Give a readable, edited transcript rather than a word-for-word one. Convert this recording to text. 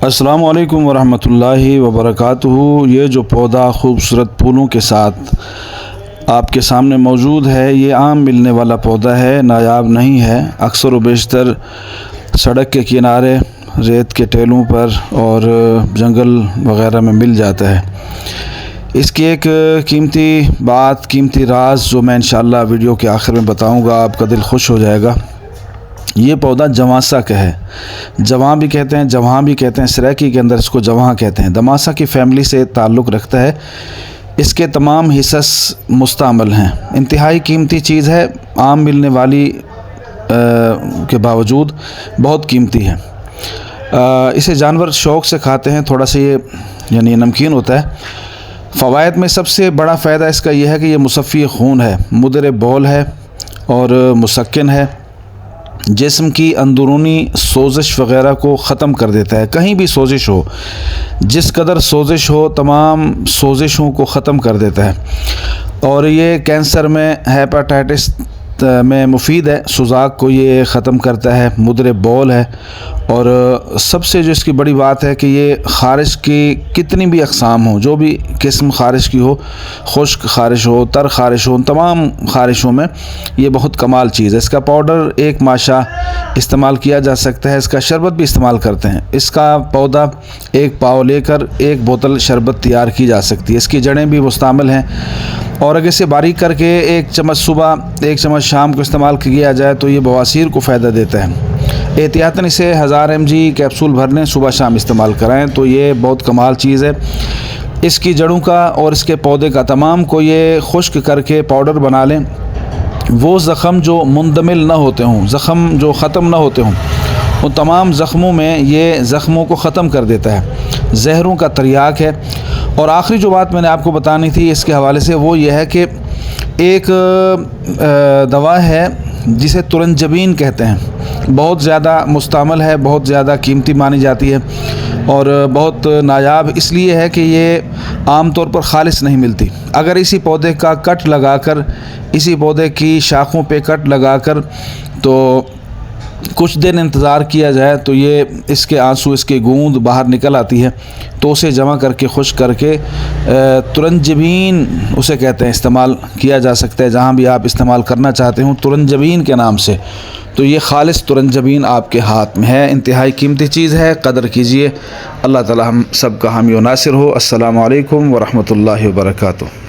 अस्सलामु अलैकुम वरहमतुल्लाहि वबरकातुहू। ये जो पौधा खूबसूरत फूलों के साथ आपके सामने मौजूद है, ये आम मिलने वाला पौधा है, नायाब नहीं है। अक्सर व बेशतर सड़क के किनारे, रेत के टेलों पर और जंगल वग़ैरह में मिल जाता है। इसकी एक कीमती बात, कीमती राज जो मैं इंशाअल्लाह वीडियो के आखिर में बताऊंगा, आपका दिल खुश हो जाएगा। ये पौधा जवासा का है। जवां भी कहते हैं, जवां भी कहते हैं, सराइकी के अंदर इसको जवां कहते हैं। दमासा की फैमिली से ताल्लुक़ रखता है। इसके तमाम हिस्स मुस्तामल हैं। इंतहाई कीमती चीज़ है, आम मिलने वाली के बावजूद बहुत कीमती है। इसे जानवर शौक़ से खाते हैं। थोड़ा सा ये यानी नमकीन होता है। फ़वाइद में सबसे बड़ा फ़ायदा इसका यह है कि ये मुसफ़्फ़ी खून है, मुदर बौल है और मुसक्किन है। जिस्म की अंदरूनी सोजिश वग़ैरह को ख़त्म कर देता है। कहीं भी सोजिश हो, जिस कदर सोजिश हो, तमाम सोजिशों को ख़त्म कर देता है। और ये कैंसर में, हेपेटाइटिस में मुफीद है। सुजाक को ये ख़त्म करता है। मुदर बौल है। और सबसे जो इसकी बड़ी बात है कि ये ख़ारिश की कितनी भी अक़साम हो, जो भी किस्म ख़ारिश की हो, खुश्क ख़ारिश हो, तर ख़ारिश हो, तमाम ख़ारिशों में ये बहुत कमाल चीज़ है। इसका पाउडर एक माशा इस्तेमाल किया जा सकता है। इसका शरबत भी इस्तेमाल करते हैं। इसका पौधा एक पाव लेकर एक बोतल शरबत तैयार की जा सकती है। इसकी जड़ें भी मुस्तामिल हैं। और अगर इसे बारीक करके एक चम्मच सुबह, एक चम्मच शाम को इस्तेमाल किया जाए तो ये बवासीर को फ़ायदा देता है। एहतियातन इसे 1000 mg कैप्सूल भर लें, सुबह शाम इस्तेमाल कराएं तो ये बहुत कमाल चीज़ है। इसकी जड़ों का और इसके पौधे का तमाम को ये खुश्क करके पाउडर बना लें। वो ज़ख़म जो मुंदमिल ना होते हों, ज़ख़म जो ख़त्म ना होते हों, उन तमाम ज़ख़मों में ये ज़ख़मों को ख़त्म कर देता है। ज़हरों का तरियाक है। और आखिरी जो बात मैंने आपको बतानी थी इसके हवाले से, वो ये है कि एक दवा है जिसे तुरंजबीन कहते हैं। बहुत ज़्यादा मुस्तामल है, बहुत ज़्यादा कीमती मानी जाती है और बहुत नायाब इसलिए है कि ये आम तौर पर खालिस नहीं मिलती। अगर इसी पौधे का कट लगाकर, इसी पौधे की शाखों पे कट लगाकर तो कुछ दिन इंतज़ार किया जाए तो ये इसके आंसू, इसकी गूंद बाहर निकल आती है। तो उसे जमा करके खुश्क करके तुरंजबीन उसे कहते हैं, इस्तेमाल किया जा सकता है जहाँ भी आप इस्तेमाल करना चाहते हो तुरंजबीन के नाम से। तो ये खालिस तुरंजबीन आपके हाथ में है। इंतहाई कीमती चीज़ है, कदर कीजिए। अल्लाह ताला हम सब का हामी व नासिर हो। अस्सलामु अलैकुम व रहमतुल्लाहि व बरकातुहू।